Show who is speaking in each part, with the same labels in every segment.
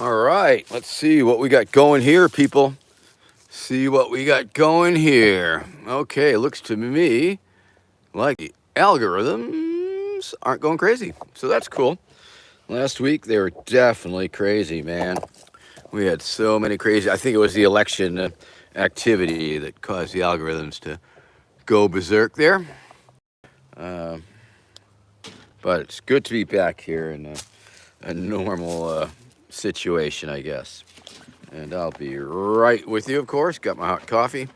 Speaker 1: All right, let's see what we got going here, people. See what we got going here. Okay, looks to me like the algorithms aren't going crazy. So that's cool. Last week they were definitely crazy, man. We had so many crazy. I think it was the election activity that caused the algorithms to go berserk there. Uh, but it's good to be back here in a normal situation, I guess. And I'll be right with you, of course. Got my hot coffee.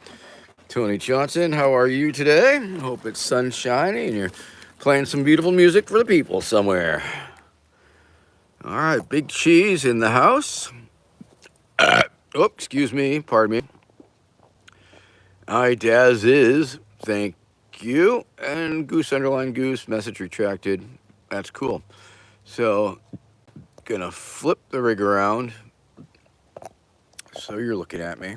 Speaker 1: Tony Johnson, how are you today? Hope it's sunshiny and you're playing some beautiful music for the people somewhere. All right, Big Cheese in the house. Oh, excuse me, pardon me. Hi, Daz is. Thank you. And Goose underline Goose, message retracted. That's cool. So, gonna flip the rig around. So you're looking at me.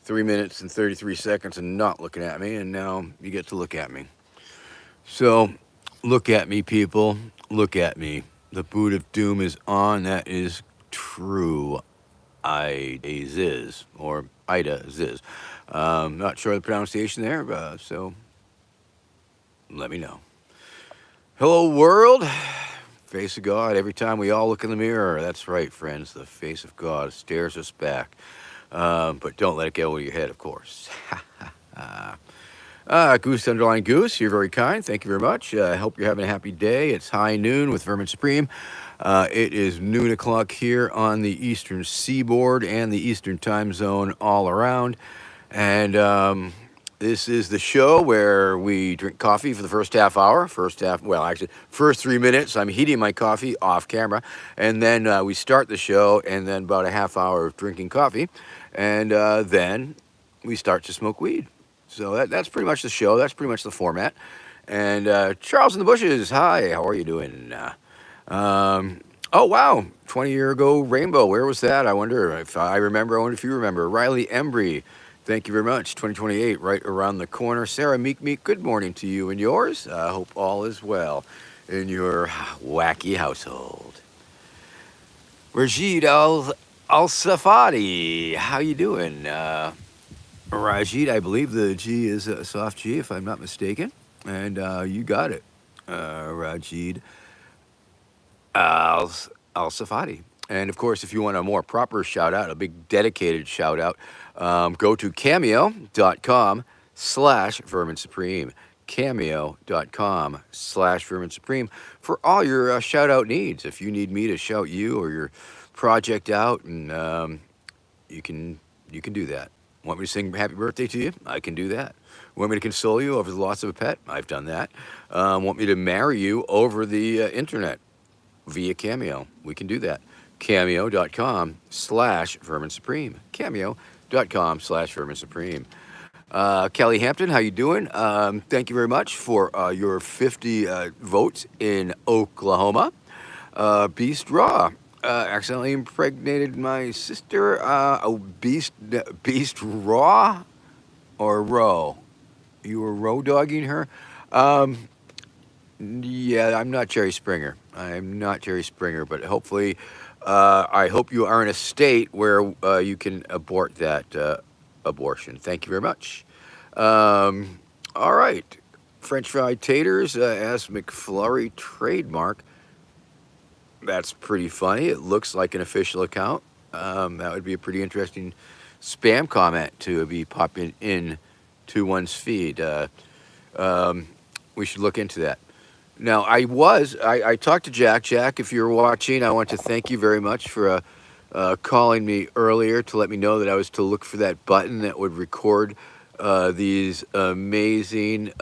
Speaker 1: 3 minutes and 33 seconds and not looking at me, and now you get to look at me. So, look at me, people. Look at me. The boot of doom is on. That is true. Ida Ziz, or Ida Ziz. Not sure of the pronunciation there, so let me know. Hello, world. Face of God. Every time we all look in the mirror, that's right, friends. The face of God stares us back. But don't let it get over your head, of course. Goose underline Goose, you're very kind. Thank you very much. I hope you're having a happy day. It's high noon with Vermin Supreme. It is noon o'clock here on the Eastern Seaboard and the Eastern Time Zone all around. And this is the show where we drink coffee for the first half hour. First 3 minutes. I'm heating my coffee off camera. And then we start the show, and then about a half hour of drinking coffee. And then we start to smoke weed. So that's pretty much the show. That's pretty much the format. And Charles in the Bushes, hi, how are you doing? Oh, wow, 20-year ago Rainbow. Where was that? I wonder if I remember. I wonder if you remember. Riley Embry, thank you very much. 2028, right around the corner. Sarah Meek, good morning to you and yours. I hope all is well in your wacky household. Rajid Al-Safadi, how you doing? Rajid, I believe the G is a soft G, if I'm not mistaken. And you got it, Rajid Al-Safadi. And of course, if you want a more proper shout out, a big dedicated shout out, go to cameo.com/Vermin Supreme. Cameo.com/Vermin Supreme for all your shout out needs. If you need me to shout you or your project out, and you can do that. Want me to sing happy birthday to you? I can do that. Want me to console you over the loss of a pet? I've done that. Want me to marry you over the internet via Cameo? We can do that. Cameo.com/Vermin Supreme. Cameo.com/Vermin Supreme. Kelly Hampton, how you doing? Thank you very much for your 50 votes in Oklahoma. Beast Raw. Accidentally impregnated my sister. Beast Raw or Row? You were row dogging her? Yeah, I'm not Jerry Springer. I'm not Jerry Springer, but hopefully, I hope you are in a state where you can abort that abortion. Thank you very much. All right. French fried taters as McFlurry trademark. That's pretty funny. It looks like an official account. That would be a pretty interesting spam comment to be popping in to one's feed. We should look into that. Now, I talked to Jack. Jack, if you're watching, I want to thank you very much for calling me earlier to let me know that I was to look for that button that would record these amazing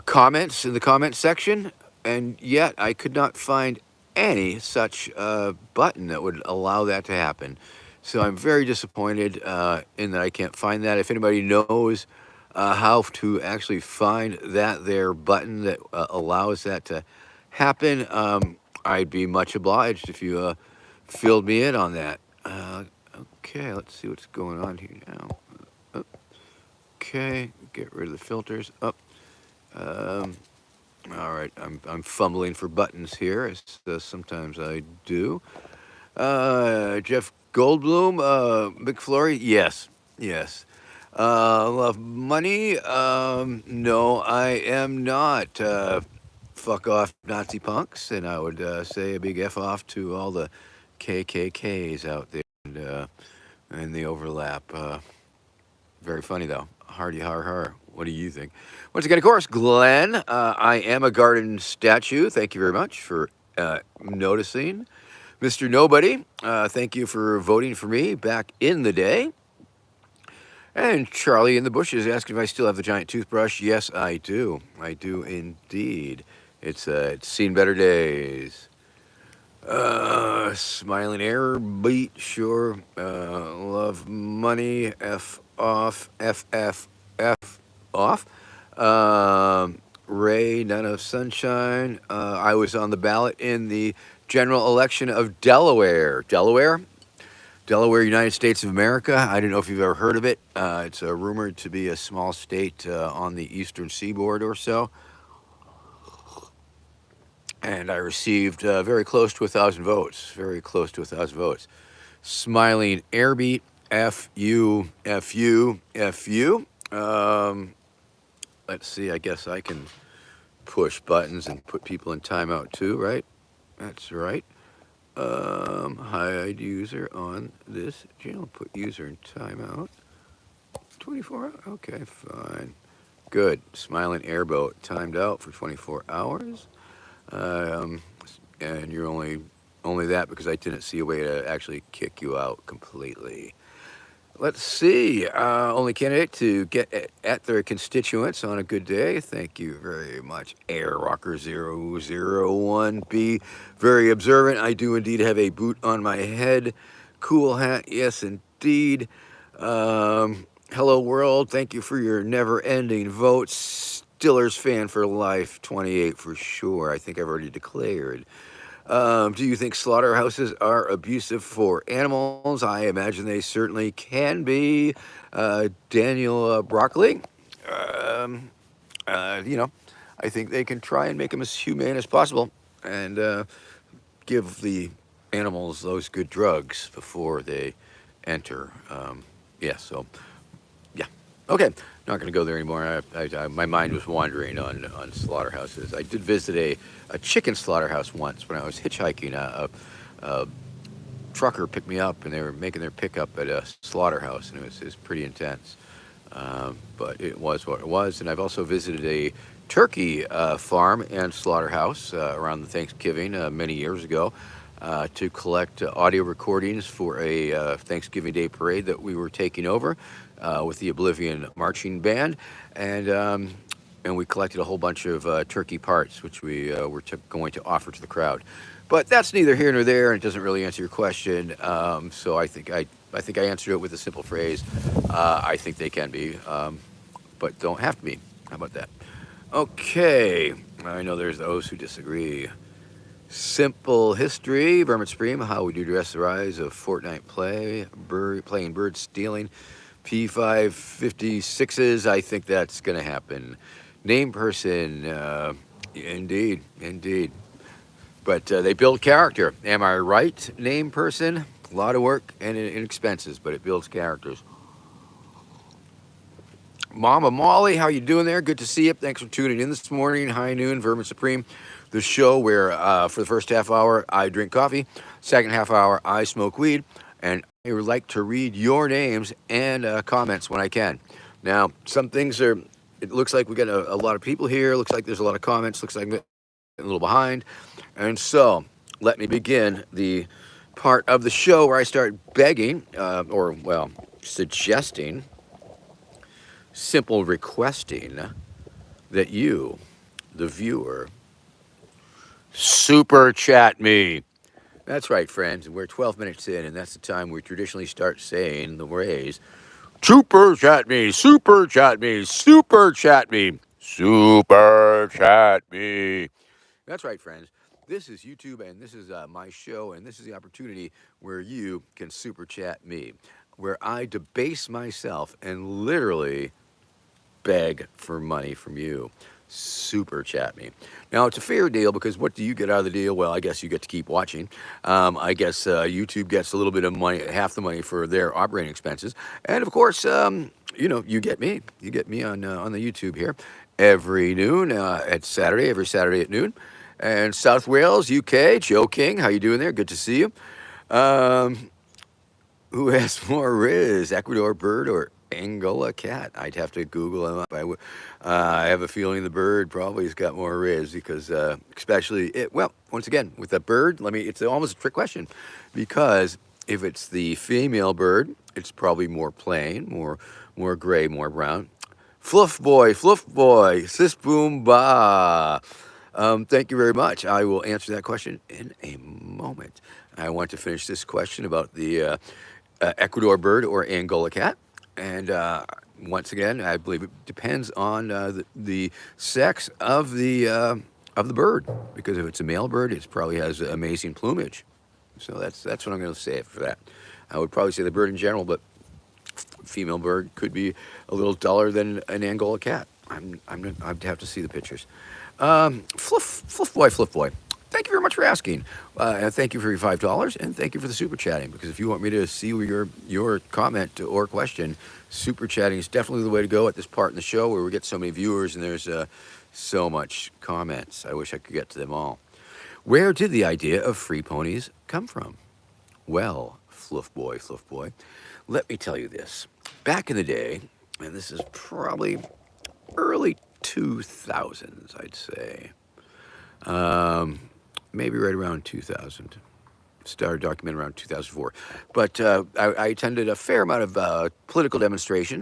Speaker 1: comments in the comment section. And yet I could not find any such button that would allow that to happen. So I'm very disappointed in that I can't find that. If anybody knows how to actually find that there button that allows that to happen, I'd be much obliged if you filled me in on that. Okay, let's see what's going on here now. Okay, get rid of the filters. All right, I'm fumbling for buttons here, as sometimes I do. Jeff Goldblum, McFlurry, yes, yes. Love money? No, I am not. Fuck off, Nazi punks, and I would say a big f off to all the KKKs out there and the overlap. Very funny though. Hardy har har. What do you think? Once again, of course, Glenn. I am a garden statue. Thank you very much for noticing. Mr. Nobody, thank you for voting for me back in the day. And Charlie in the bushes asking if I still have the giant toothbrush. Yes, I do. I do indeed. It's seen better days. Smiling air beat, sure. Love money, F off, F off. Ray, none of sunshine. I was on the ballot in the general election of Delaware. Delaware, United States of America. I don't know if you've ever heard of it. It's rumored to be a small state on the eastern seaboard or so. And I received very close to 1,000 votes. Very close to 1,000 votes. Smiling Airbeat, F U, F U, F U. Let's see, I guess I can push buttons and put people in timeout too, right? That's right. Hide user on this channel. Put user in timeout. 24 hours? Okay, fine. Good. Smiling Airboat timed out for 24 hours. Um, and you're only that because I didn't see a way to actually kick you out completely. Let's see. Only candidate to get at their constituents on a good day. Thank you very much. Airrocker001B. Very observant. I do indeed have a boot on my head. Cool hat. Yes, indeed. Hello, world. Thank you for your never ending votes. Stillers fan for life. 28 for sure. I think I've already declared. Do you think slaughterhouses are abusive for animals? I imagine they certainly can be. Daniel Broccoli, um, you know, I think they can try and make them as humane as possible and give the animals those good drugs before they enter. Yeah, so yeah. Okay, not going to go there anymore. My mind was wandering on slaughterhouses. I did visit a chicken slaughterhouse once when I was hitchhiking. A trucker picked me up, and they were making their pickup at a slaughterhouse, and it was pretty intense. But it was what it was. And I've also visited a turkey farm and slaughterhouse around the Thanksgiving many years ago to collect audio recordings for a Thanksgiving Day parade that we were taking over with the Oblivion Marching Band. And we collected a whole bunch of turkey parts, which we were going to offer to the crowd. But that's neither here nor there, and it doesn't really answer your question. So I think I answered it with a simple phrase. I think they can be, but don't have to be. How about that? Okay. I know there's those who disagree. Simple history, Vermin Supreme, how would you address the rise of Fortnite play, playing bird stealing, P556s? I think that's going to happen. Name person, indeed, indeed. But they build character. Am I right? Name person, a lot of work and expenses, but it builds characters. Mama Molly, how you doing there? Good to see you. Thanks for tuning in this morning. High noon, Vermin Supreme, the show where for the first half hour I drink coffee, second half hour I smoke weed, and I would like to read your names and comments when I can. Now, some things are. It looks like we got a lot of people here. Looks like there's a lot of comments. Looks like I'm a little behind, and so let me begin the part of the show where I start begging, or well, suggesting. Simple requesting that you, the viewer, super chat me. That's right, friends. We're 12 minutes in, and that's the time we traditionally start saying the phrase super chat me, super chat me, super chat me, super chat me. That's right, friends. This is YouTube, and this is my show, and this is the opportunity where you can super chat me, where I debase myself and literally beg for money from you. super chat me. Now, it's a fair deal because what do you get out of the deal? Well, I guess you get to keep watching. I guess YouTube gets a little bit of money, half the money for their operating expenses. And of course, you get me. You get me on the YouTube here every noon at Saturday, every Saturday at noon. And South Wales, UK, Joe King, how you doing there? Good to see you. Um, who has more riz, Ecuador bird or Angola cat? I'd have to Google them up. I have a feeling the bird probably has got more riz because, especially well, once again with the bird, it's almost a trick question, because if it's the female bird, it's probably more plain, more gray, more brown. Fluff boy, sis boom ba. Thank you very much. I will answer that question in a moment. I want to finish this question about the Ecuador bird or Angola cat. And once again, I believe it depends on the sex of the bird, because if it's a male bird, it probably has amazing plumage. So that's what I'm going to say for that. I would probably say the bird in general, but female bird could be a little duller than an Angola cat. I'd have to see the pictures. Fluff boy. Thank you very much for asking. And thank you for your $5, and thank you for the super chatting. Because if you want me to see your comment or question, super chatting is definitely the way to go at this part in the show where we get so many viewers and there's so much comments. I wish I could get to them all. Where did the idea of free ponies come from? Well, fluff boy, let me tell you this. Back in the day, and this is probably early 2000s, I'd say. Maybe right around 2000. Started documenting around 2004. But I attended a fair amount of political demonstrations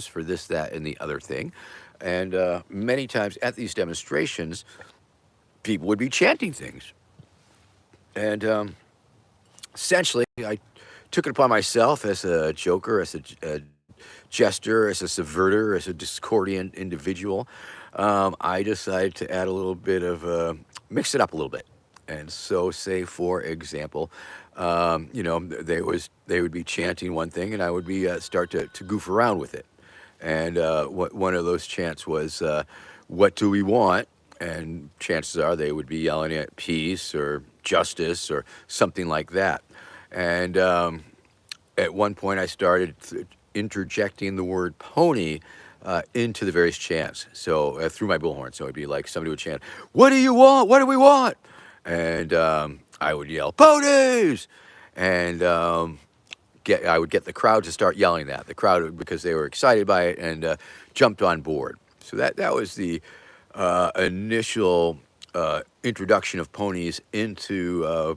Speaker 1: for this, that, and the other thing. And many times at these demonstrations, people would be chanting things. And essentially, I took it upon myself as a joker, as a jester, as a subverter, as a discordian individual. I decided to add a little bit of, mix it up a little bit. And so, say, for example, they would be chanting one thing, and I would be start to goof around with it. And one of those chants was, what do we want? And chances are they would be yelling at peace or justice or something like that. And at one point, I started interjecting the word pony into the various chants. So through my bullhorn. So it'd be like somebody would chant, what do you want? What do we want? And I would yell, ponies! And I would get the crowd to start yelling that. The crowd, because they were excited by it and jumped on board. So that was the initial introduction of ponies into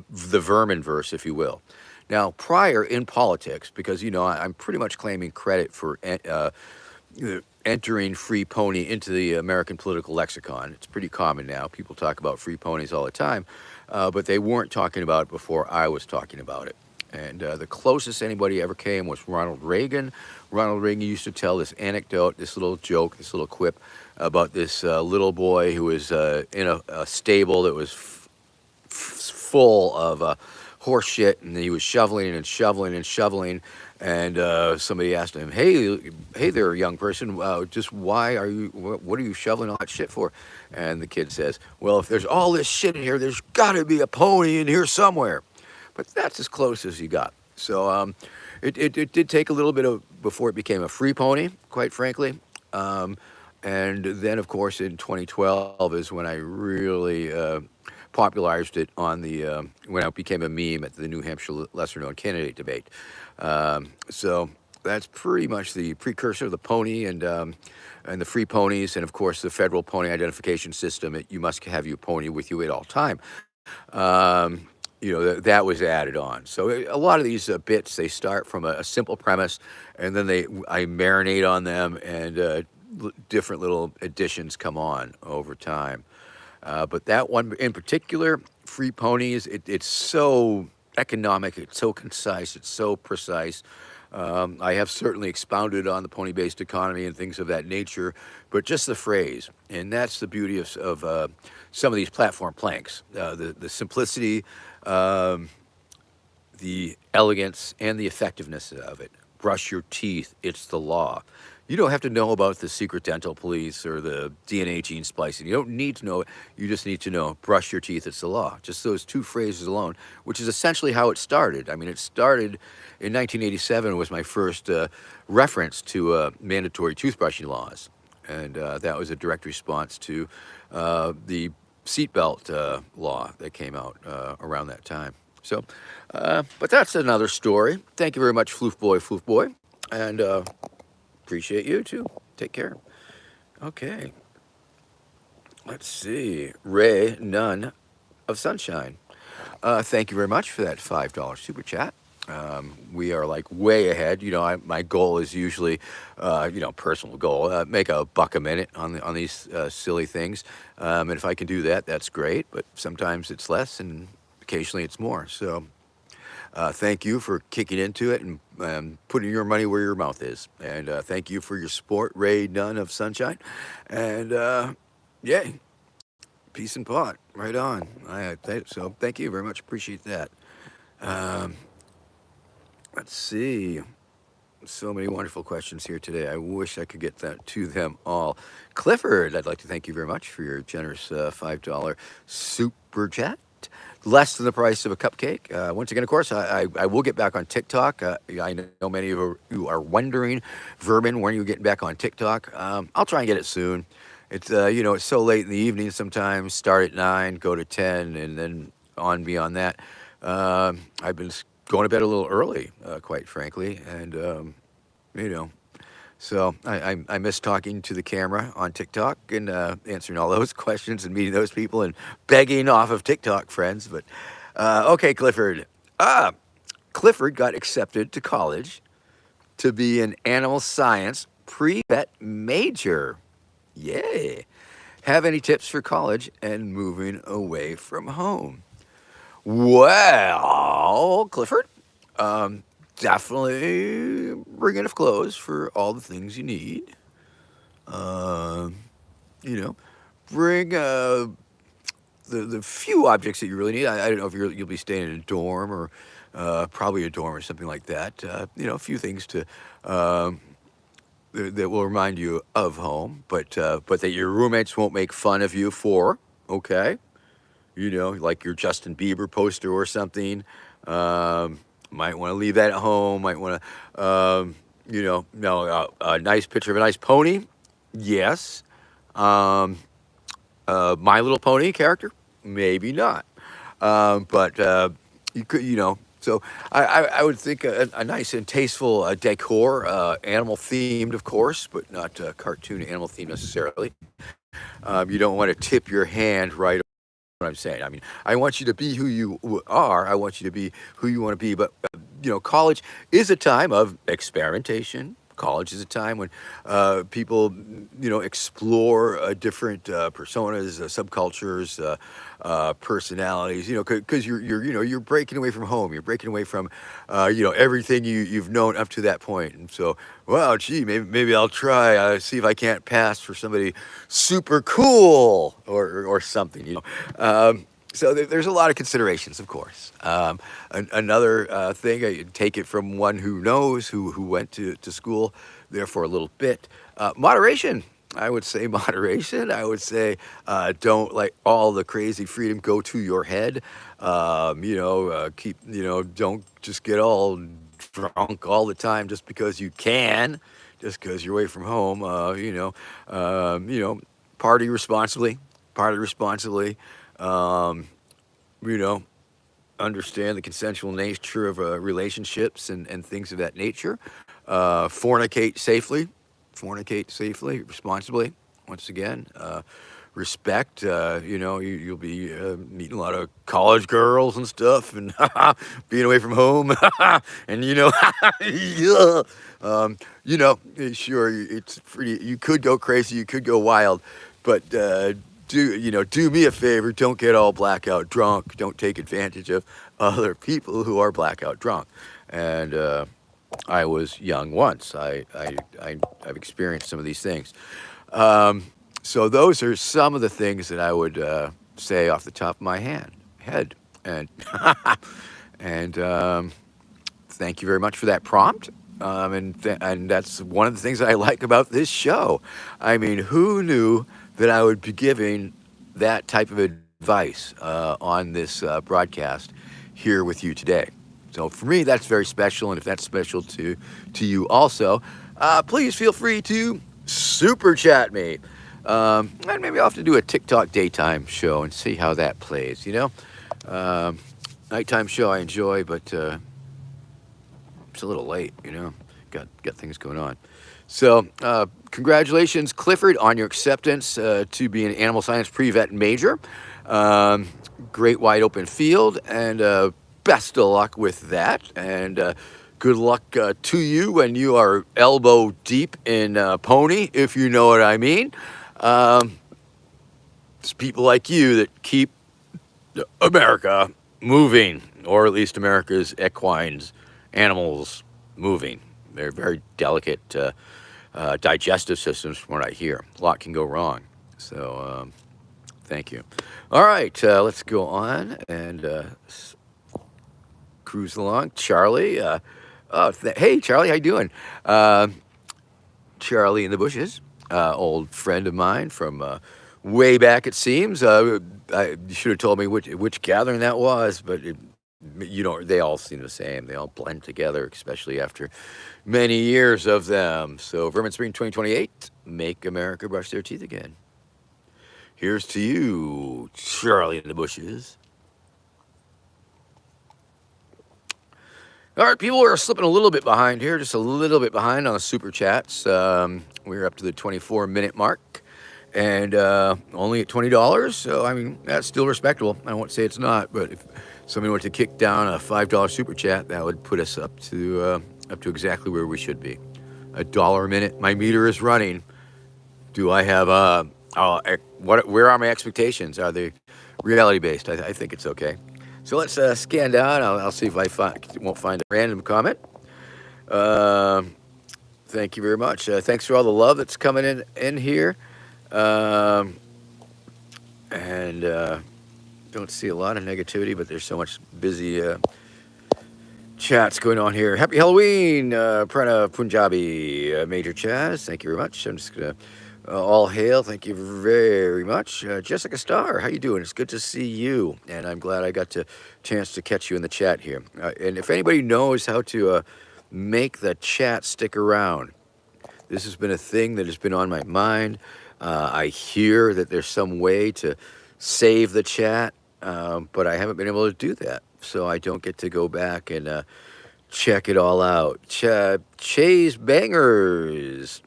Speaker 1: the Vermin verse, if you will. Now, prior in politics, because, I'm pretty much claiming credit for entering free pony into the American political lexicon. It's pretty common now. People talk about free ponies all the time, but they weren't talking about it before I was talking about it. And the closest anybody ever came was Ronald Reagan. Ronald Reagan used to tell this anecdote, this little joke, this little quip about this little boy who was in a stable that was full of horse shit, and he was shoveling and shoveling and shoveling. And somebody asked him, hey there, young person, just what are you shoveling all that shit for? And the kid says, well, if there's all this shit in here, there's got to be a pony in here somewhere. But that's as close as you got. So it did take a little bit before it became a free pony, quite frankly. And then, of course, in 2012 is when I really popularized it on when it became a meme at the New Hampshire lesser-known candidate debate. So that's pretty much the precursor of the pony and the free ponies, and of course the federal pony identification system. You must have your pony with you at all time. That was added on. So a lot of these bits, they start from a simple premise, and then I marinate on them, and different little additions come on over time. But that one in particular, free ponies, it's so economic, it's so concise, it's so precise. I have certainly expounded on the pony-based economy and things of that nature, but just the phrase, and that's the beauty of some of these platform planks, the simplicity, the elegance, and the effectiveness of it. brush your teeth. It's the law. You don't have to know about the secret dental police or the DNA gene splicing. You don't need to know it. You just need to know brush your teeth. It's the law. Just those two phrases alone, which is essentially how it started. I mean, it started in 1987 was my first reference to mandatory toothbrushing laws. And that was a direct response to the seatbelt law that came out around that time. So, but that's another story. Thank you very much, Floof Boy, Floof Boy. And appreciate you too. Take care. Okay. Let's see. Ray Nunn of Sunshine. Thank you very much for that $5 super chat. We are like way ahead. You know, my goal is usually, personal goal, make $1 a minute on these silly things. And if I can do that, that's great. But sometimes it's less, and occasionally it's more. So thank you for kicking into it and putting your money where your mouth is. And thank you for your support, Ray Nunn of Sunshine. And yay, peace and pot, right on. So thank you very much. Appreciate that. Let's see. So many wonderful questions here today. I wish I could get to them all. Clifford, I'd like to thank you very much for your generous $5 super chat. Less than the price of a cupcake. Once again, of course, I will get back on TikTok. I know many of you are wondering, Vermin, when are you getting back on TikTok? I'll try and get it soon. It's it's so late in the evening sometimes. Start at 9, go to 10, and then on beyond that. I've been going to bed a little early, quite frankly, and so I miss talking to the camera on TikTok and answering all those questions and meeting those people and begging off of TikTok friends. But okay, Clifford. Clifford got accepted to college to be an animal science pre-vet major. Yay! Have any tips for college and moving away from home? Well, Clifford, definitely bring enough clothes for all the things you need. Um, you know, bring the few objects that you really need. I don't know if you'll be staying in a dorm or probably a dorm or something like that. A few things to that will remind you of home, but that your roommates won't make fun of you for. Okay. Like your Justin Bieber poster or something. Might want to leave that at home. Might want to, no, a nice picture of a nice pony. Yes. My Little Pony character. Maybe not. But you could, So I would think a nice and tasteful decor, animal themed, of course, but not cartoon animal themed necessarily. You don't want to tip your hand right what I'm saying. I mean, I want you to be who you are. I want you to be who you want to be. But, college is a time of experimentation. College is a time when people, explore different personas, subcultures, personalities. Because you're breaking away from home. You're breaking away from, everything you've known up to that point. And so, well, gee, maybe I'll try see if I can't pass for somebody super cool or something. So there's a lot of considerations, of course. Another thing, I take it from one who knows, who went to school there for a little bit. Moderation. I would say moderation. I would say don't let all the crazy freedom go to your head. Keep, don't just get all drunk all the time just because you can, just because you're away from home. Party responsibly. Party responsibly. Understand the consensual nature of relationships and things of that nature. Fornicate safely, responsibly. Once again, respect. You'll be meeting a lot of college girls and stuff, and being away from home, and yeah. Sure, it's pretty. You could go crazy, you could go wild, but do me a favor. Don't get all blackout drunk. Don't take advantage of other people who are blackout drunk. And I was young once. I've experienced some of these things. So those are some of the things that I would say off the top of my head. And and thank you very much for that prompt. And that's one of the things that I like about this show. I mean, who knew that I would be giving that type of advice on this broadcast here with you today? So for me, that's very special, and if that's special to you also, please feel free to super chat me. And maybe I'll have to do a TikTok daytime show and see how that plays. Um, nighttime show I enjoy, but it's a little late. Got things going on. So, congratulations, Clifford, on your acceptance to be an animal science pre-vet major. Um, Great wide open field, and best of luck with that. And good luck to you when you are elbow deep in pony, if you know what I mean. Um, it's people like you that keep America moving, or at least America's equines, animals moving. They're very delicate digestive systems, from what I hear. A lot can go wrong. So, thank you. All right, let's go on and cruise along. Charlie, hey, Charlie, how you doing? Uh, Charlie in the bushes, old friend of mine from way back, it seems. You should have told me which gathering that was, but they all seem the same. They all blend together, especially after many years of them. So, Vermin Spring 2028, make America brush their teeth again. Here's to you, Charlie in the bushes. All right, people are slipping a little bit behind here, just a little bit behind on the super chats. We're up to the 24-minute mark, and only at $20. So I mean, that's still respectable. I won't say it's not, but if somebody were to kick down a $5 super chat, that would put us up to exactly where we should be. $1 a minute. My meter is running. Do I have where are my expectations? Are they reality based? I think it's okay. So let's scan down. I'll see if I won't find a random comment. Thank you very much. Thanks for all the love that's coming in here. And don't see a lot of negativity, but there's so much busy chats going on here. Happy Halloween, Prana Punjabi, Major Chaz. Thank you very much. I'm just gonna all hail. Thank you very much, Jessica Starr. How you doing? It's good to see you, and I'm glad I got the chance to catch you in the chat here. And if anybody knows how to make the chat stick around, this has been a thing that has been on my mind. I hear that there's some way to save the chat, but I haven't been able to do that. So I don't get to go back and check it all out. Chase Bangers.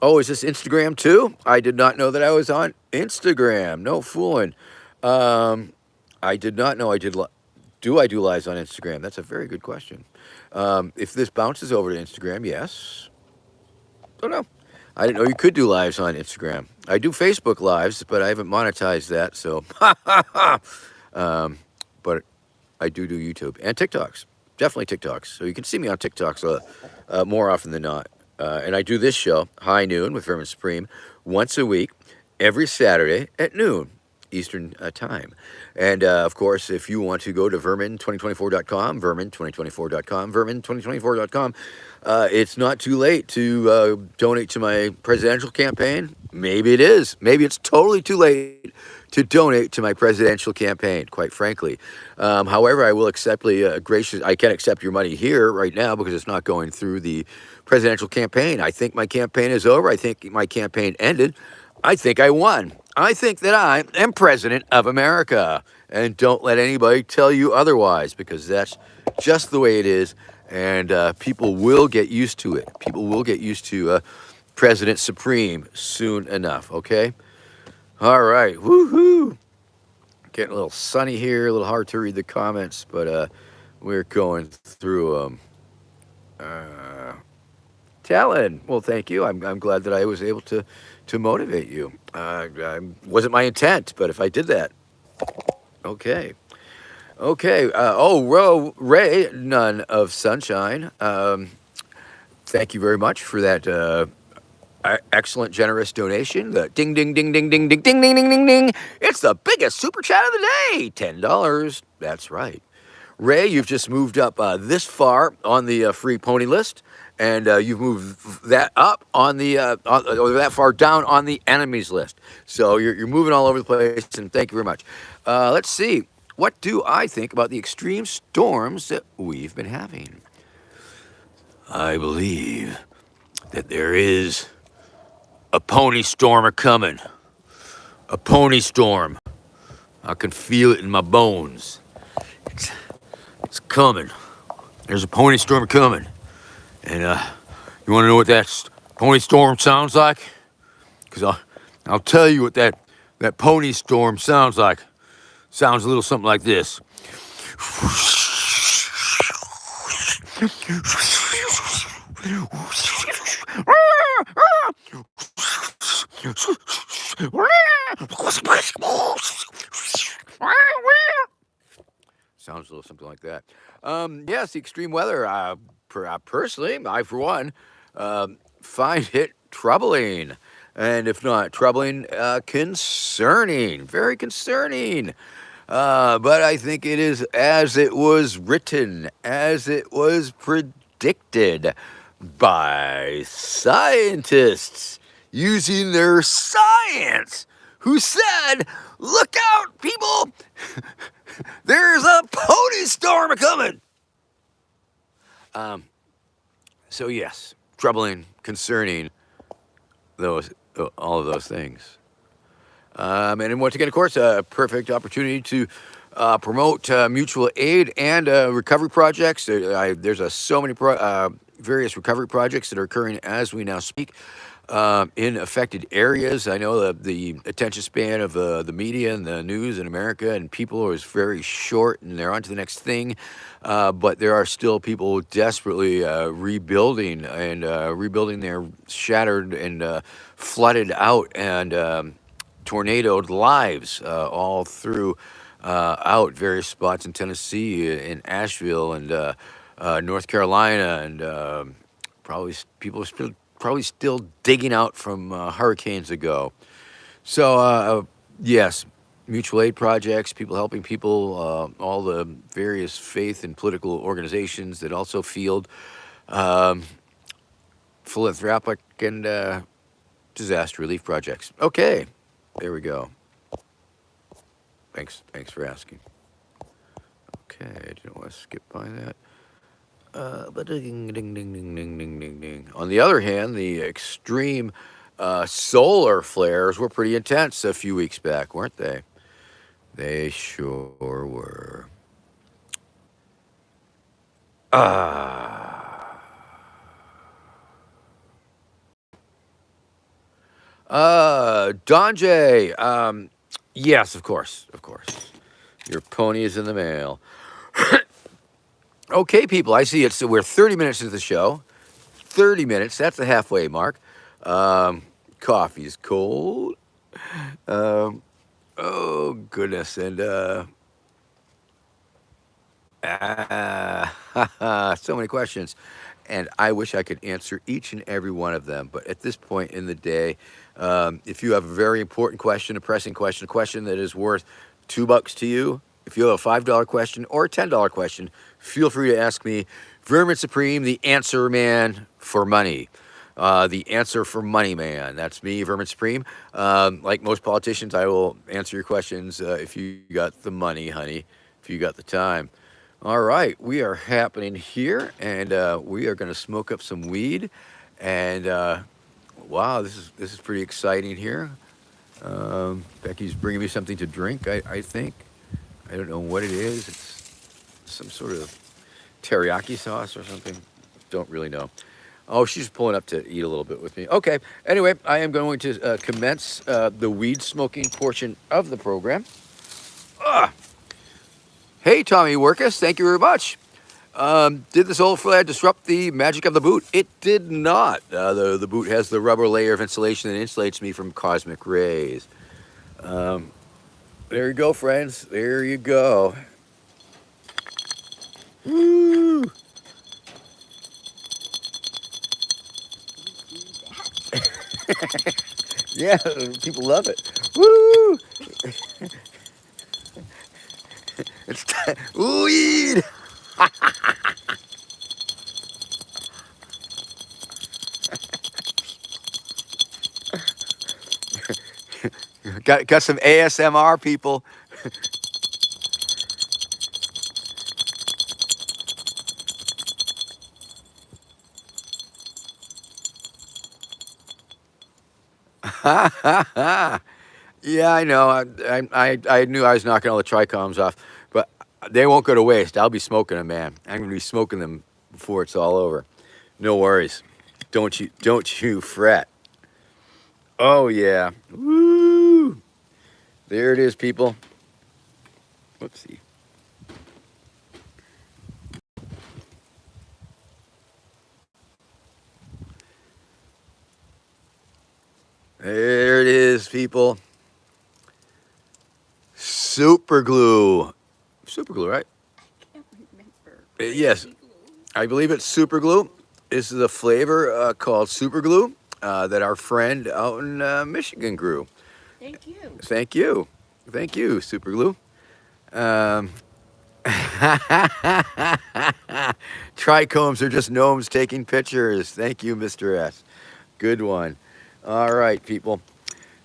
Speaker 1: Oh, is this Instagram too? I did not know that I was on Instagram. No fooling. I did not know I did. Do I do lives on Instagram? That's a very good question. If this bounces over to Instagram, yes. Don't know. I didn't know you could do lives on Instagram. I do Facebook lives, but I haven't monetized that. So, but I do YouTube and TikToks. Definitely TikToks. So you can see me on TikToks more often than not. And I do this show, High Noon with Vermin Supreme, once a week, every Saturday at noon Eastern time. And of course, if you want to go to vermin2024.com, vermin2024.com, vermin2024.com, it's not too late to donate to my presidential campaign. Maybe it is. Maybe it's totally too late to donate to my presidential campaign, quite frankly. However, I will accept I can accept your money here right now because it's not going through the presidential campaign. I think my campaign is over. I think my campaign ended. I think I won. I think that I am president of America. And don't let anybody tell you otherwise, because that's just the way it is. And people will get used to it. People will get used to President Supreme soon enough, okay? All right, woohoo! Getting a little sunny here, a little hard to read the comments, but we're going through them. Talon, well, thank you. I'm glad that I was able to motivate you. Wasn't my intent, but if I did that, okay. Ray, none of sunshine. Thank you very much for that excellent, generous donation. The ding, ding, ding, ding, ding, ding, ding, ding, ding, ding, ding. It's the biggest super chat of the day. $10. That's right. Ray, you've just moved up this far on the free pony list, and you've moved that up on the or that far down on the enemies list. So you're moving all over the place, and thank you very much. Let's see. What do I think about the extreme storms that we've been having? I believe that there is a pony storm coming. A pony storm. I can feel it in my bones. It's coming. There's a pony storm coming. And you want to know what that pony storm sounds like? Because I'll tell you what that pony storm sounds like. Sounds a little something like this. Sounds a little something like that. Yes, the extreme weather. Personally, I for one, find it troubling, and if not troubling, concerning. Very concerning. But I think it is as it was written, as it was predicted by scientists using their science, who said, "Look out, people! There's a pony storm coming." So yes, troubling, concerning, all of those things. And once again, of course, a perfect opportunity to promote mutual aid and recovery projects. There's so many various recovery projects that are occurring as we now speak in affected areas. I know the attention span of the media and the news in America and people is very short, and they're on to the next thing. But there are still people desperately rebuilding and rebuilding their shattered and flooded out and tornadoed lives all through out various spots in Tennessee, in Asheville, and North Carolina, and people are probably still digging out from hurricanes ago. So yes, mutual aid projects, people helping people, all the various faith and political organizations that also field philanthropic and disaster relief projects. Okay, there we go. Thanks for asking. Okay, I didn't want to skip by that. But ding, ding, ding, ding, ding, ding, ding, ding. On the other hand, the extreme solar flares were pretty intense a few weeks back, weren't they? They sure were. Don J. Yes, of course. Your pony is in the mail. Okay, people, I see it's we're 30 minutes into the show. 30 minutes, that's the halfway mark. Coffee's cold. Oh goodness, and so many questions, and I wish I could answer each and every one of them. But at this point in the day, if you have a very important question, a pressing question, a question that is worth $2 to you, if you have a $5 question or a $10 question, feel free to ask me. Vermin Supreme, the answer man for money. The answer for money man. That's me, Vermin Supreme. Like most politicians, I will answer your questions if you got the money, honey, if you got the time. All right, we are happening here, and we are going to smoke up some weed. And wow, this is pretty exciting here. Becky's bringing me something to drink, I think. I don't know what it is. It's some sort of teriyaki sauce or something. Don't really know. Oh, she's pulling up to eat a little bit with me. Okay. Anyway, I am going to commence the weed smoking portion of the program. Hey, Tommy Workus, thank you very much. Did this old flare disrupt the magic of the boot? It did not. The boot has the rubber layer of insulation that insulates me from cosmic rays. There you go, friends. There you go. Woo! Yeah, people love it. Woo! It's Weed. Got some ASMR people. Yeah, I know. I knew I was knocking all the trichomes off, but they won't go to waste. I'll be smoking them, man. I'm gonna be smoking them before it's all over. No worries. Don't you fret. Oh yeah. Woo! There it is, people. Whoopsie. There it is, people. Super glue. Super glue, right?
Speaker 2: Can't remember.
Speaker 1: Yes, I believe it's super glue. This is a flavor called super glue that our friend out in Michigan grew.
Speaker 2: Thank you.
Speaker 1: Thank you. Thank you, super glue. Um, Trichomes are just gnomes taking pictures. Thank you, Mr. S. Good one. All right, people.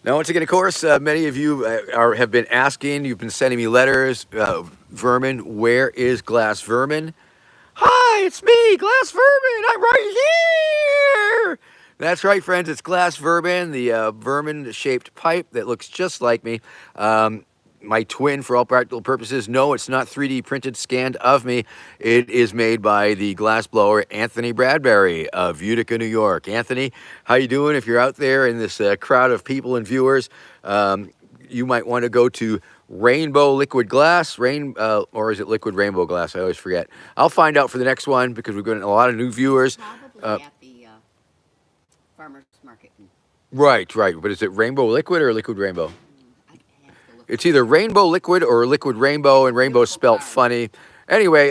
Speaker 1: Now, once again, of course, many of you have been asking, you've been sending me letters. Vermin, where is Glass Vermin? Hi, it's me, Glass Vermin. I'm right here. That's right, friends. It's Glass Vermin, the vermin-shaped pipe that looks just like me. My twin, for all practical purposes. No, it's not 3D printed, scanned of me. It is made by the glass blower Anthony Bradbury of Utica, New York. Anthony, how you doing? If you're out there in this crowd of people and viewers, you might want to go to Rainbow Liquid Glass, or is it Liquid Rainbow Glass? I always forget. I'll find out for the next one because we're getting a lot of new viewers.
Speaker 2: Probably at the farmer's market.
Speaker 1: Right. But is it Rainbow Liquid or Liquid Rainbow?
Speaker 2: I have to look.
Speaker 1: It's either Rainbow Liquid or Liquid Rainbow, and Rainbow spelt funny. Anyway,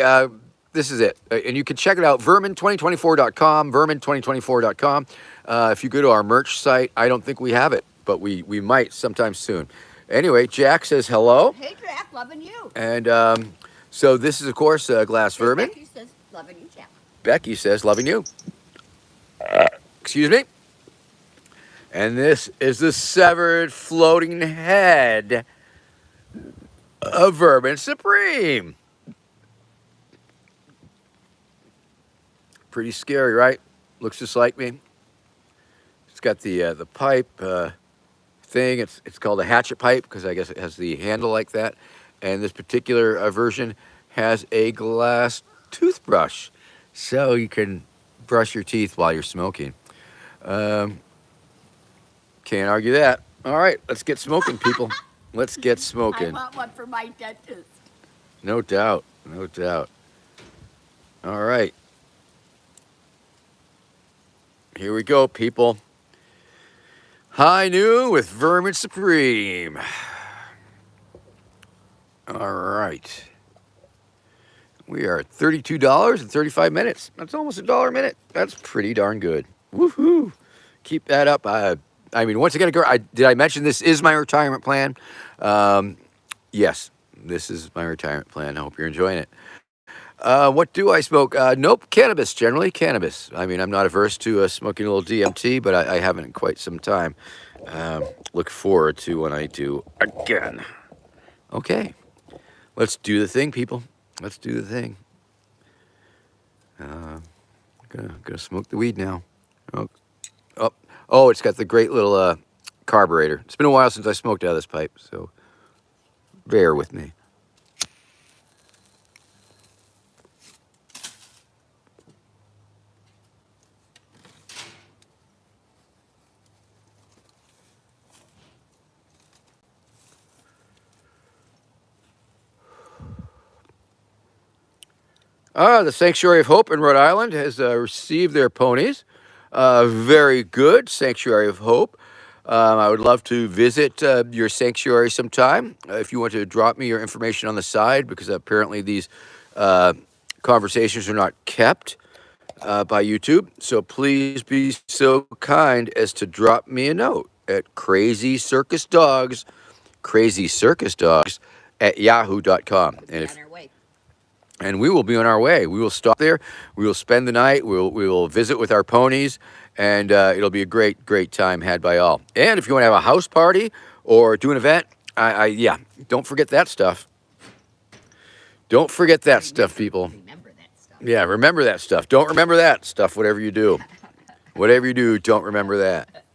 Speaker 1: this is it. And you can check it out, vermin2024.com, vermin2024.com. If you go to our merch site, I don't think we have it, but we might sometime soon. Anyway, Jack says hello.
Speaker 2: Hey, Jack, loving you.
Speaker 1: And so this is, of course, Glass Vermin.
Speaker 2: Becky says, loving you, Jack.
Speaker 1: Becky says, loving you. Excuse me. And this is the severed floating head of Vermin Supreme. Pretty scary, right? Looks just like me. It's got the pipe thing. It's called a hatchet pipe because I guess it has the handle like that. And this particular version has a glass toothbrush, so you can brush your teeth while you're smoking. Can't argue that. All right, let's get smoking, people. Let's get smoking.
Speaker 2: I want one for my dentist.
Speaker 1: No doubt. No doubt. All right. Here we go, people. High noon with Vermin Supreme. All right. We are at $32.35. That's almost $1 a minute. That's pretty darn good. Woohoo. Keep that up. I mean, once again, did I mention this is my retirement plan? Yes, this is my retirement plan. I hope you're enjoying it. What do I smoke? Nope, cannabis, generally cannabis. I mean, I'm not averse to smoking a little DMT, but I haven't in quite some time. Look forward to when I do again. Okay, let's do the thing, people. Let's do the thing. Gonna smoke the weed now. Oh, it's got the great little carburetor. It's been a while since I smoked out of this pipe, so bear with me. The Sanctuary of Hope in Rhode Island has received their ponies. Very good, Sanctuary of Hope. I would love to visit your sanctuary sometime. If you want to drop me your information on the side, because apparently these conversations are not kept by YouTube. So please be so kind as to drop me a note at Crazy Circus Dogs at yahoo.com.
Speaker 2: And if
Speaker 1: and we will be on our way. We will stop there. We will spend the night. We will visit with our ponies, and it'll be a great time had by all. And if you want to have a house party or do an event, yeah, don't forget that stuff. Don't forget that stuff, people.
Speaker 2: Remember that stuff.
Speaker 1: Yeah, remember that stuff. Don't remember that stuff. Whatever you do, don't remember that.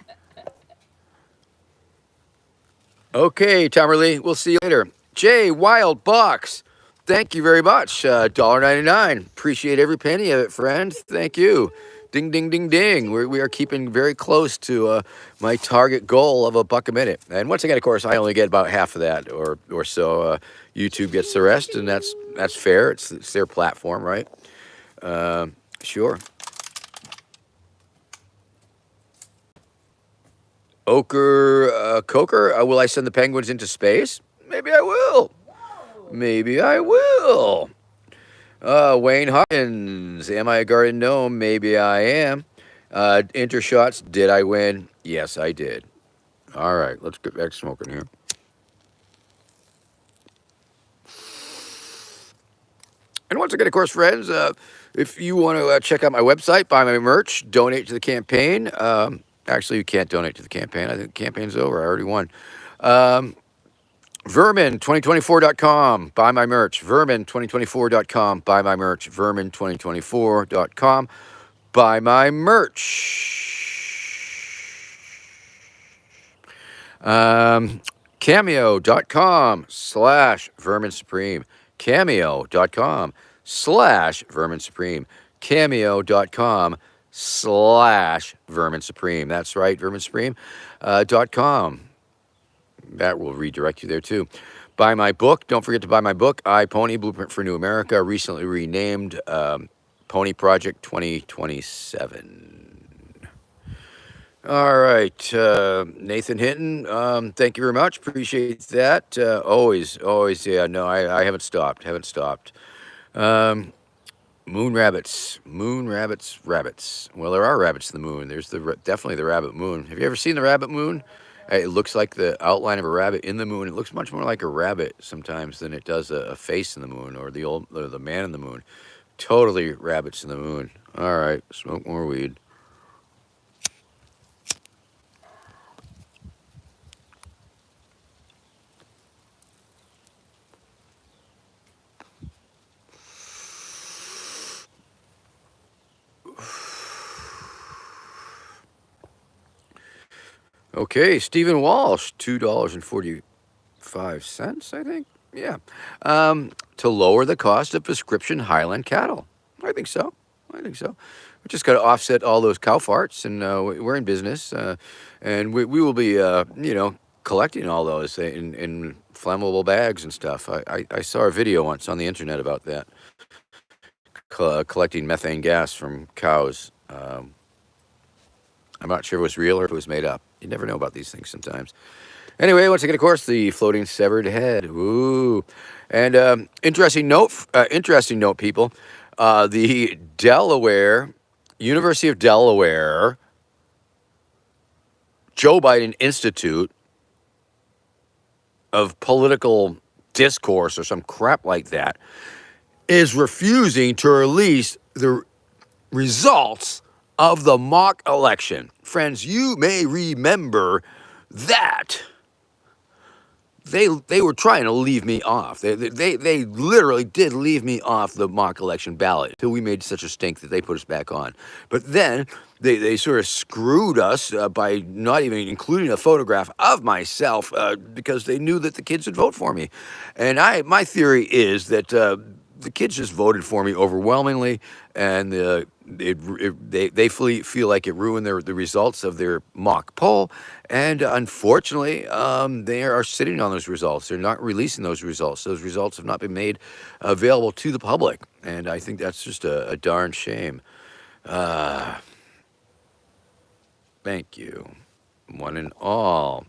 Speaker 1: Okay, Tomerly, we'll see you later. Jay Wild Box, thank you very much. $1.99. Appreciate every penny of it, friend. Thank you. Ding, ding, ding, ding. We are keeping very close to my target goal of $1 a minute. And once again, of course, I only get about half of that or so. YouTube gets the rest, and that's fair. It's their platform, right? Sure. Coker, will I send the penguins into space? Maybe I will. Maybe I will. Wayne Hawkins, am I a garden gnome? Maybe I am. Intershots, did I win? Yes, I did. All right, let's get back smoking here. And once again, of course, friends, if you want to check out my website, buy my merch, donate to the campaign. Actually, you can't donate to the campaign. I think the campaign's over. I already won. Vermin2024.com, buy my merch. Vermin2024.com, buy my merch. Vermin2024.com, buy my merch. Cameo.com/Vermin Supreme. Cameo.com/Vermin Supreme. Cameo.com/Vermin Supreme. That's right, Vermin Supreme.com. That will redirect you there too. Buy my book. Don't forget to buy my book, I Pony Blueprint for New America, recently renamed Pony Project 2027. All right, Nathan Hinton, thank you very much. Appreciate that. Always, yeah, no, I haven't stopped. Moon rabbits. Well, there are rabbits in the moon. There's definitely the rabbit moon. Have you ever seen the rabbit moon? It looks like the outline of a rabbit in the moon. It looks much more like a rabbit sometimes than it does a face in the moon or the man in the moon. Totally rabbits in the moon. All right, smoke more weed. Okay, Stephen Walsh, $2.45, I think. Yeah. To lower the cost of prescription Highland cattle. I think so. We just got to offset all those cow farts, and we're in business, and we will be, collecting all those in flammable bags and stuff. I saw a video once on the internet about that, collecting methane gas from cows. I'm not sure if it was real or if it was made up. You never know about these things sometimes. Anyway, once again, of course, the floating severed head. Ooh. And interesting note, people. The University of Delaware, Joe Biden Institute of Political Discourse or some crap like that is refusing to release the results of the mock election. Friends, you may remember that they were trying to leave me off. They literally did leave me off the mock election ballot until we made such a stink that they put us back on. But then they sort of screwed us by not even including a photograph of myself because they knew that the kids would vote for me. And my theory is that the kids just voted for me overwhelmingly, and they feel like it ruined the results of their mock poll, and unfortunately, they are sitting on those results. They're not releasing those results. Those results have not been made available to the public, and I think that's just a darn shame. Thank you, one and all.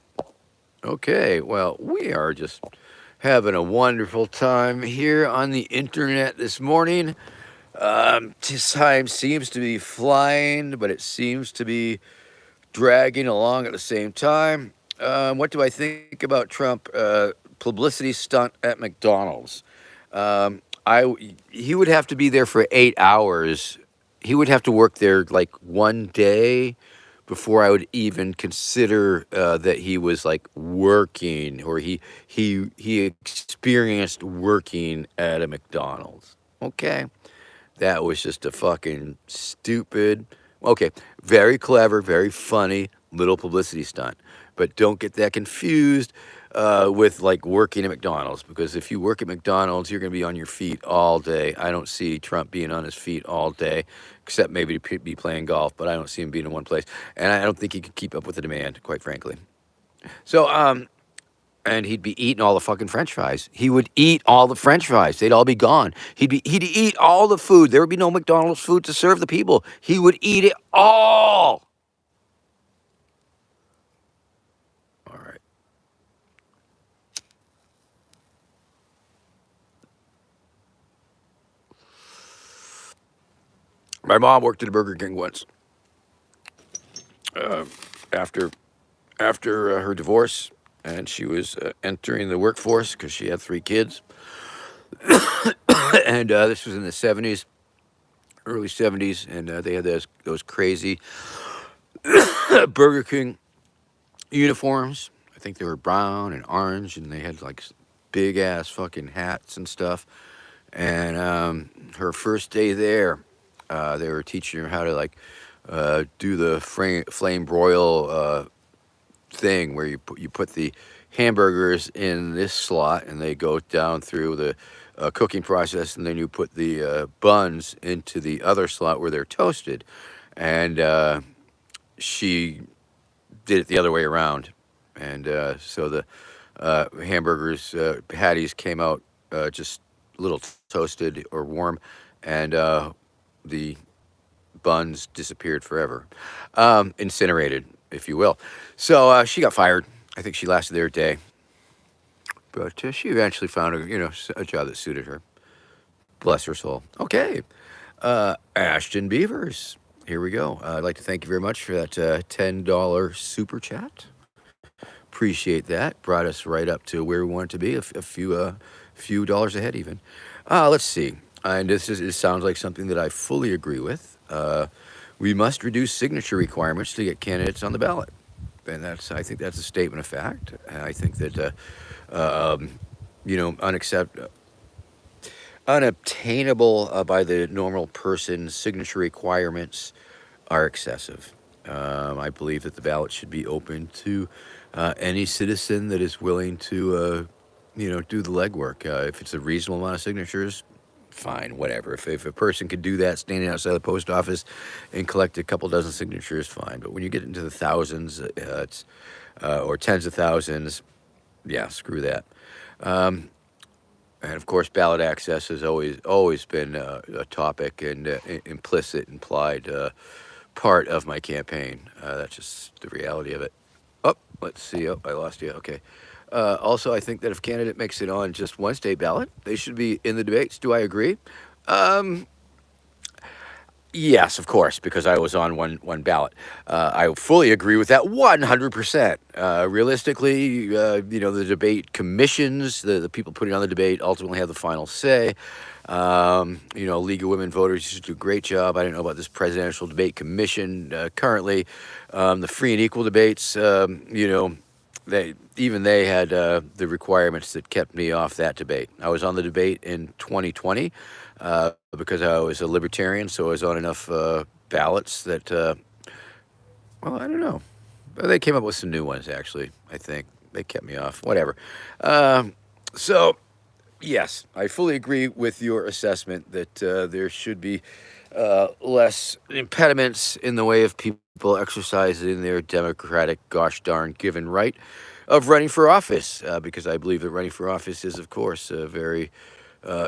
Speaker 1: Okay, well, we are just having a wonderful time here on the internet this morning. Time seems to be flying, but it seems to be dragging along at the same time. What do I think about Trump? Publicity stunt at McDonald's. He would have to be there for 8 hours. He would have to work there like one day before I would even consider that he was like working, or he experienced working at a McDonald's. Okay, that was just a fucking stupid. Okay, very clever, very funny little publicity stunt. But don't get that confused with like working at McDonald's, because if you work at McDonald's, you're going to be on your feet all day. I don't see Trump being on his feet all day, except maybe to be playing golf. But I don't see him being in one place, and I don't think he can keep up with the demand, quite frankly. So, and he'd be eating all the fucking French fries. He would eat all the French fries. They'd all be gone. He'd eat all the food. There would be no McDonald's food to serve the people. He would eat it all. All right. My mom worked at a Burger King once. After her divorce, and she was entering the workforce because she had 3 kids, and this was in the 70s, early 70s, and they had those crazy Burger King uniforms. I think they were brown and orange, and they had like big ass fucking hats and stuff. And her first day there, they were teaching her how to like do the flame broil thing, where you put the hamburgers in this slot and they go down through the cooking process, and then you put the buns into the other slot where they're toasted. And she did it the other way around, and so the hamburgers patties came out just a little toasted or warm, and the buns disappeared forever, incinerated, if you will. So she got fired. I think she lasted there a day, but she eventually found a job that suited her. Bless her soul. Okay, Ashton Beavers. Here we go. I'd like to thank you very much for that $10 super chat. Appreciate that. Brought us right up to where we want to be, a few dollars ahead even. Let's see. And it sounds like something that I fully agree with. We must reduce signature requirements to get candidates on the ballot, and I think that's a statement of fact. And I think that unobtainable by the normal person signature requirements are excessive. I believe that the ballot should be open to any citizen that is willing to, do the legwork. If it's a reasonable amount of signatures, fine, whatever. If a person could do that standing outside the post office and collect a couple dozen signatures, fine. But when you get into the thousands, or tens of thousands, yeah, screw that. And of course, ballot access has always been a topic and implicit, implied part of my campaign. That's just the reality of it. Oh, let's see. Oh, I lost you. Okay. Also, I think that if a candidate makes it on just one state ballot, they should be in the debates. Do I agree? Yes, of course, because I was on one ballot. I fully agree with that 100%. Realistically, the debate commissions, the people putting on the debate, ultimately have the final say. League of Women Voters used to do a great job. I don't know about this presidential debate commission currently. The free and equal debates, they had the requirements that kept me off that debate. I was on the debate in 2020 because I was a libertarian, so I was on enough ballots that, well, I don't know. They came up with some new ones, actually, I think. They kept me off. Whatever. So, yes, I fully agree with your assessment that there should be less impediments in the way of people exercising their democratic, gosh darn given right of running for office, because I believe that running for office is, of course, a very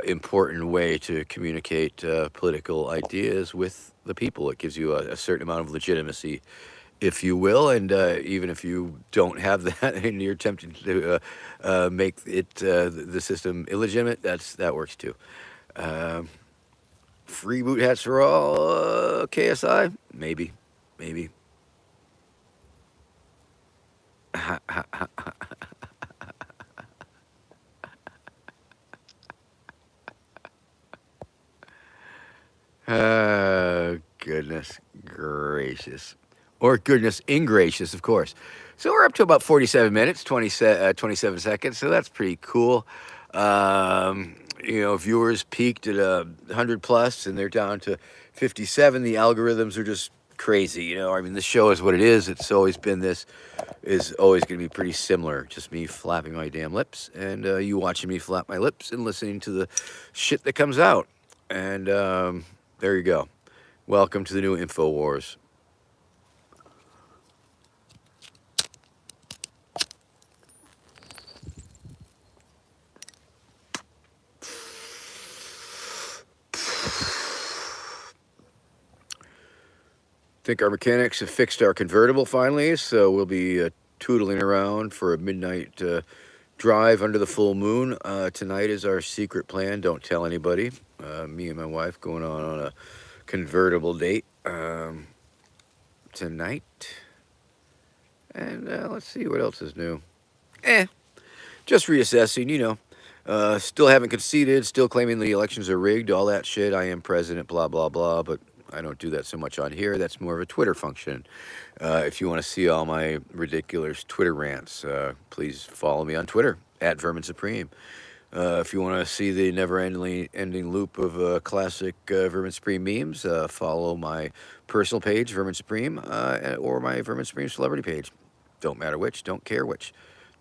Speaker 1: important way to communicate political ideas with the people. It gives you a certain amount of legitimacy, if you will, and even if you don't have that and you're tempted to make it the system illegitimate, that works too. Free boot hats for all, KSI? Maybe. goodness gracious. Or goodness ingracious, of course. So we're up to about 47 minutes, 27 seconds. So that's pretty cool. Viewers peaked at 100 plus, and they're down to 57. The algorithms are just crazy. I mean, the show is what it is. It's always been this. Is always going to be pretty similar. Just me flapping my damn lips, and you watching me flap my lips and listening to the shit that comes out. And there you go. Welcome to the new InfoWars. Think our mechanics have fixed our convertible finally, so we'll be tootling around for a midnight drive under the full moon. Tonight is our secret plan. Don't tell anybody. Me and my wife going on a convertible date tonight. And let's see what else is new. Just reassessing, still haven't conceded, still claiming the elections are rigged, all that shit. I am president, blah, blah, blah. But I don't do that so much on here. That's more of a Twitter function. If you want to see all my ridiculous Twitter rants, please follow me on Twitter, at Vermin Supreme. If you want to see the never-ending loop of classic Vermin Supreme memes, follow my personal page, Vermin Supreme, or my Vermin Supreme celebrity page. Don't matter which, don't care which.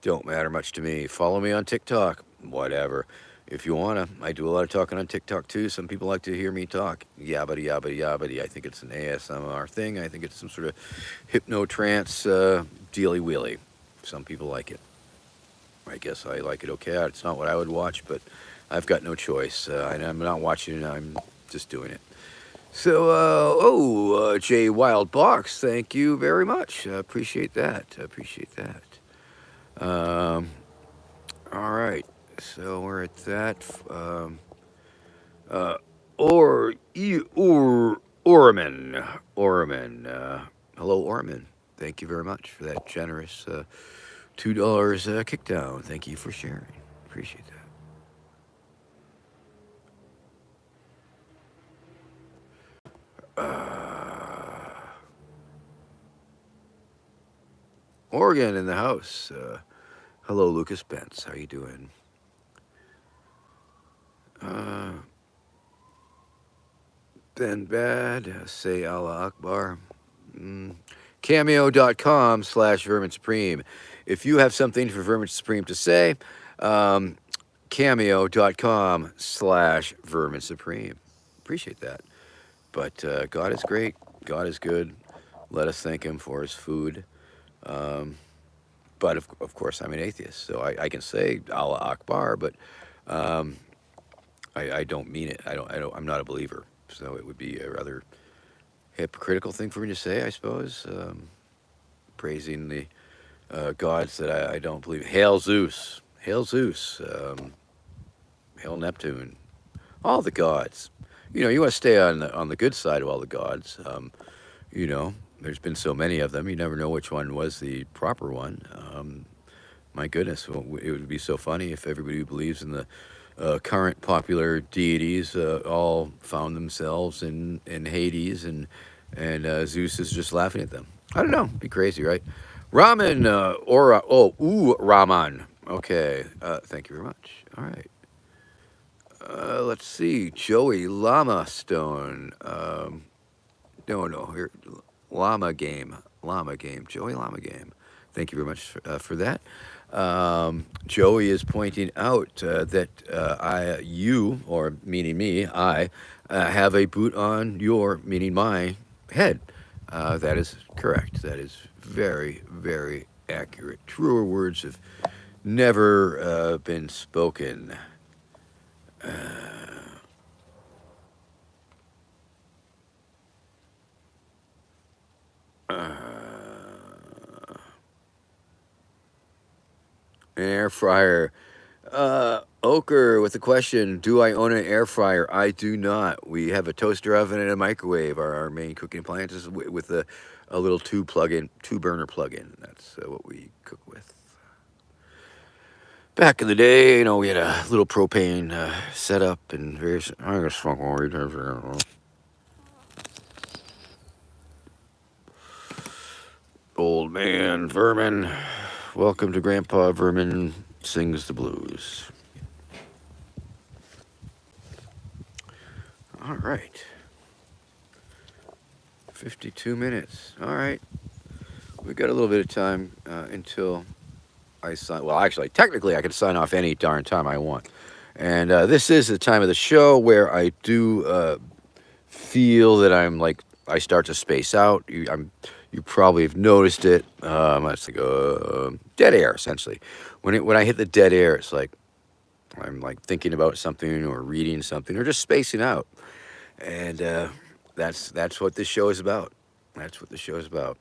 Speaker 1: Don't matter much to me. Follow me on TikTok, whatever. If you want to, I do a lot of talking on TikTok too. Some people like to hear me talk. Yabbity, yabbity, yabbity. I think it's an ASMR thing. I think it's some sort of hypno-trance dealy wheelie. Some people like it. I guess I like it okay. It's not what I would watch, but I've got no choice. I'm not watching it. I'm just doing it. So, Jay Wildbox, thank you very much. Appreciate that. All right. So we're at that. Orman. Hello, Orman. Thank you very much for that generous $2 kickdown. Thank you for sharing. Appreciate that. Oregon in the house. Hello, Lucas Bentz. How you doing? Ben Bad, say Allah Akbar. Cameo.com/Vermin Supreme. If you have something for Vermin Supreme to say, Cameo.com/Vermin Supreme. Appreciate that. But God is great. God is good. Let us thank him for his food. But of course, I'm an atheist, so I can say Allah Akbar, but I don't mean it. I'm not a believer, so it would be a rather hypocritical thing for me to say, I suppose. Praising the gods that I don't believe. Hail Zeus, hail Neptune, all the gods. You want to stay on the good side of all the gods. There's been so many of them. You never know which one was the proper one. My goodness, it would be so funny if everybody who believes in the current popular deities all found themselves in Hades, and Zeus is just laughing at them. I don't know. It'd be crazy, right? Ramen, Raman. Okay. Thank you very much. All right. Let's see. Joey Llama Stone. No. Here. Llama game. Joey Llama game. Thank you very much for that. Joey is pointing out that you, or meaning me, I have a boot on your, meaning my, head. That is correct. That is very, very accurate. Truer words have never been spoken. Air fryer. Ochre with a question. Do I own an air fryer? I do not. We have a toaster oven and a microwave, our main cooking appliances, with a little two burner plug-in. That's what we cook with. Back in the day, we had a little propane setup and various. I guess fuck all. Old man Vermin. Welcome to Grandpa Vermin Sings the Blues. All right. 52 minutes. All right. We got a little bit of time until I sign. Well, actually, technically, I can sign off any darn time I want. And this is the time of the show where I do feel that I start to space out. You probably have noticed it. It's like dead air essentially. When I hit the dead air, it's like I'm like thinking about something or reading something or just spacing out. And that's what this show is about. That's what the show is about.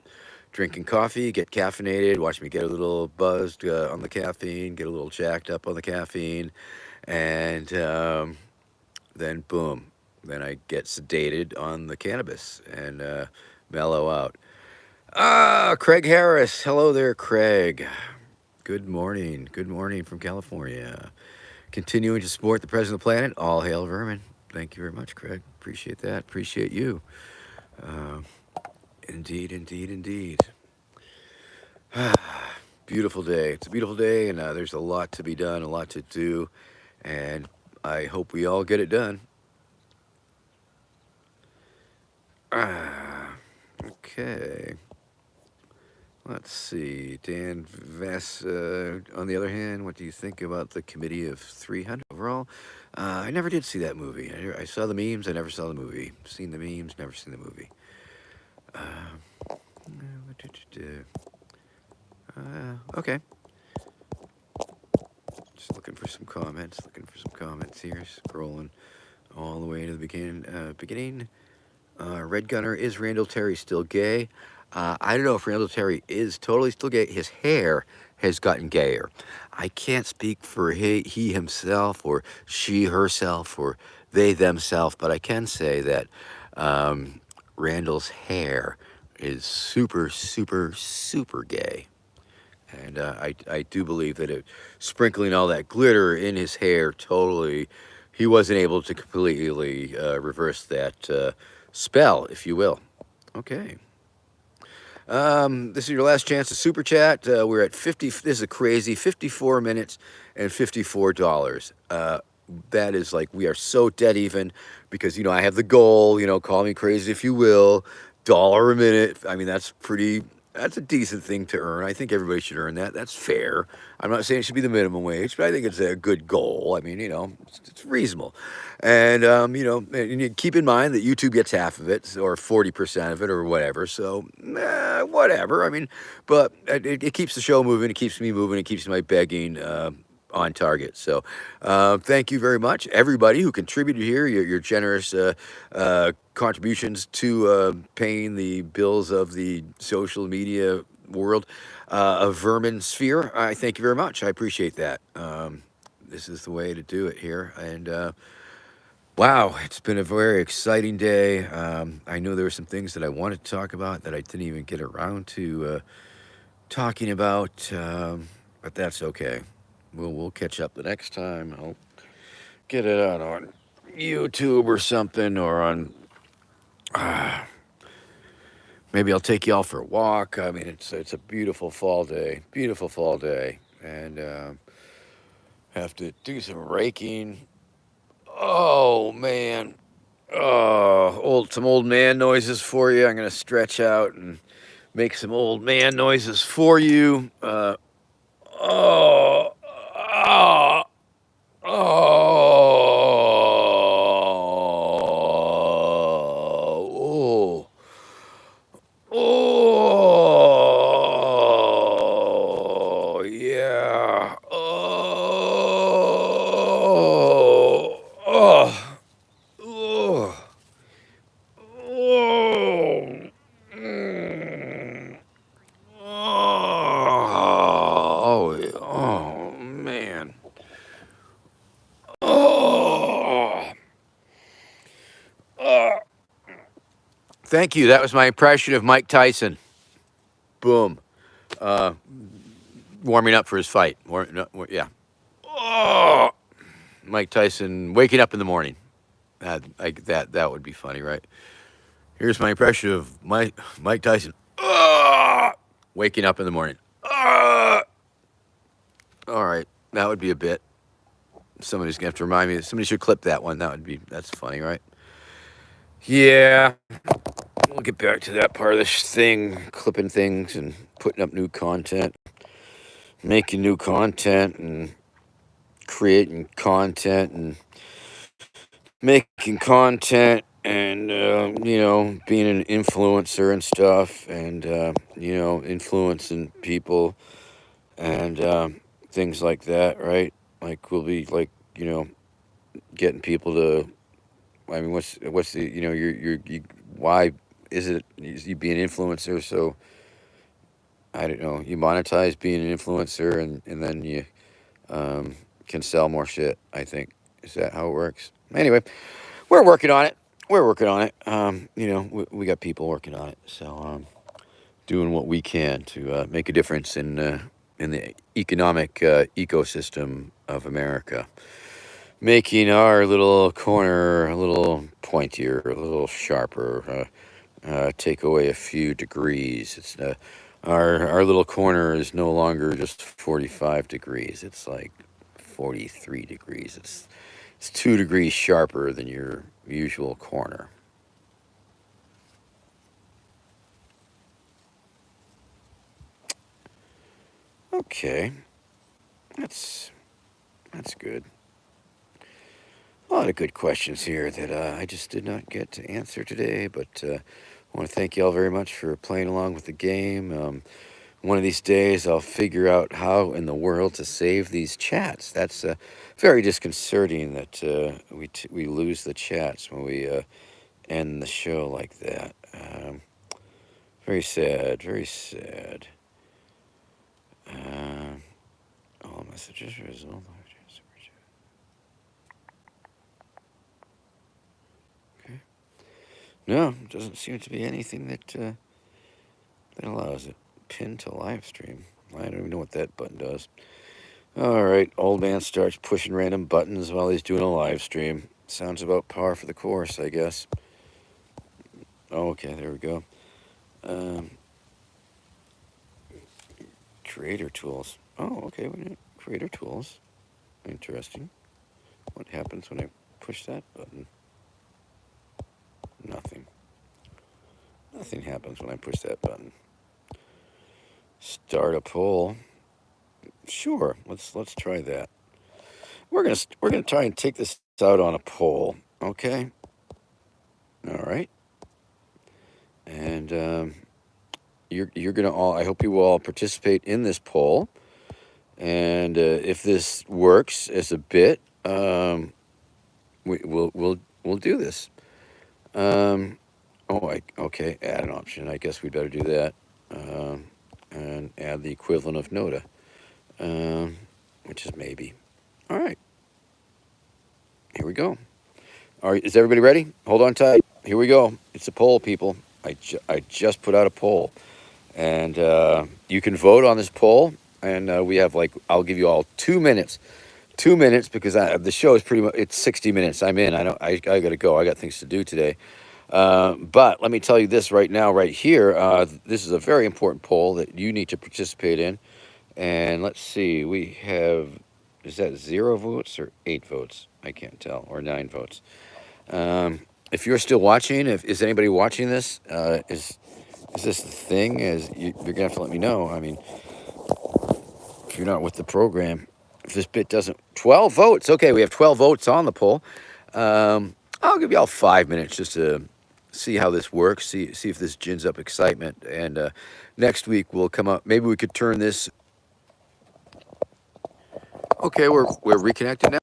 Speaker 1: Drinking coffee, get caffeinated, watch me get a little buzzed on the caffeine, get a little jacked up on the caffeine, and then boom, then I get sedated on the cannabis and mellow out. Craig Harris. Hello there, Craig. Good morning. Good morning from California. Continuing to support the president of the planet. All hail Vermin. Thank you very much, Craig. Appreciate that. Appreciate you. Uh, indeed, indeed, indeed. Beautiful day. It's a beautiful day, and there's a lot to be done, a lot to do, and I hope we all get it done. Okay. Let's see. Dan Vess, on the other hand, what do you think about the Committee of 300 overall? I never did see that movie. I saw the memes, I never saw the movie. Seen the memes, never seen the movie. What did you do? Okay. Just looking for some comments. Here. Scrolling all the way to the beginning. Red Gunner, is Randall Terry still gay? I don't know if Randall Terry is totally still gay. His hair has gotten gayer. I can't speak for he himself or she herself or they themselves, but I can say that Randall's hair is super, super, super gay. And I do believe that sprinkling all that glitter in his hair totally, he wasn't able to completely reverse that spell, if you will. Okay. This is your last chance to super chat. We're at 50. This is a crazy 54 minutes and $54. That is like we are so dead even because I have the goal. Call me crazy if you will. $1 a minute. I mean that's a decent thing to earn. I think everybody should earn that. That's fair. I'm not saying it should be the minimum wage, but I think it's a good goal. I mean, it's reasonable. And, and you keep in mind that YouTube gets half of it or 40% of it or whatever. So, whatever. I mean, but it keeps the show moving. It keeps me moving. It keeps my begging on target. So thank you very much, everybody who contributed here, your generous contributions to paying the bills of the social media world of Vermin sphere. I thank you very much. I appreciate that. This is the way to do it here. And wow, it's been a very exciting day. I know there were some things that I wanted to talk about that I didn't even get around to talking about, but that's okay. We'll catch up the next time. I'll get it out on YouTube or something, or on maybe I'll take y'all for a walk. I mean, it's a beautiful fall day, and have to do some raking. Oh man, some old man noises for you. I'm gonna stretch out and make some old man noises for you. Oh, oh, oh, oh, yeah. Oh, oh, oh, oh, mm, oh, man. Oh, thank you. That was my impression of Mike Tyson. Boom. Warming up for his fight. Yeah. Oh, Mike Tyson waking up in the morning. That would be funny, right? Here's my impression of Mike Tyson. Oh! Waking up in the morning. Ah! All right, that would be a bit. Somebody's gonna have to remind me. Somebody should clip that one. That's funny, right? Yeah, we'll get back to that part of this thing, clipping things and putting up new content, making new content and creating content and making content and being an influencer and stuff and influencing people and things like that, right? Like we'll be like getting people to. I mean, what's the why is it you be an influencer? So I don't know. You monetize being an influencer, and then you um, can sell more shit. I think is that how it works? Anyway, we're working on it. We're working on it. We got people working on it. So doing what we can to make a difference in the economic ecosystem of America, making our little corner a little pointier, a little sharper. Take away a few degrees. It's our little corner is no longer just 45 degrees. It's like 43 degrees. It's 2 degrees sharper than your usual corner. Okay, that's that's good. A lot of good questions here that I just did not get to answer today, but I want to thank you all very much for playing along with the game. One of these days, I'll figure out how in the world to save these chats. That's very disconcerting that we lose the chats when we end the show like that. Very sad, very sad. Uh, all messages result. Okay. No, doesn't seem to be anything that allows it. Pin to live stream. I don't even know what that button does. All right, old man starts pushing random buttons while he's doing a live stream. Sounds about par for the course, I guess. Oh, okay, there we go. Um, creator tools. Oh, okay, creator tools. Interesting. What happens when I push that button? Nothing. Nothing happens when I push that button. Start a poll. Sure, let's try that. We're gonna try and take this out on a poll. Okay. All right. And you're gonna all. I hope you will all participate in this poll. And if this works as a bit, we'll do this. Okay. Add an option. I guess we better do that. And add the equivalent of Noda, um, which is maybe. All right. Here we go. All right. Is everybody ready? Hold on tight. Here we go. It's a poll, people. I just put out a poll, and you can vote on this poll. And we have I'll give you all 2 minutes. 2 minutes because the show is pretty much it's 60 minutes. I'm in. I gotta go. I got things to do today. But let me tell you this right now, right here. This is a very important poll that you need to participate in. And let's see, we have, is that 0 votes or 8 votes? I can't tell, or 9 votes. If you're still watching, if is anybody watching this? Is this the thing? You're gonna have to let me know. I mean, if you're not with the program, if this bit doesn't, 12 votes. Okay, we have 12 votes on the poll. I'll give you all 5 minutes just to see how this works, see if this gins up excitement. And next week we'll come up. Maybe we could turn this. Okay, we're reconnected now.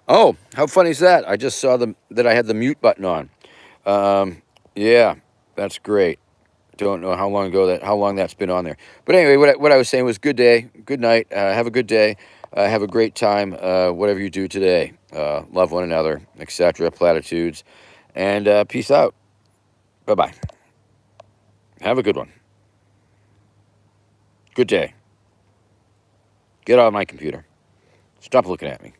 Speaker 1: Oh, how funny is that? I just saw that I had the mute button on. Yeah, that's great. Don't know how long that's been on there. But anyway, what I was saying was good day, good night. Have a good day. Have a great time. Whatever you do today, love one another, etc. Platitudes, and peace out. Bye bye. Have a good one. Good day. Get out of my computer. Stop looking at me.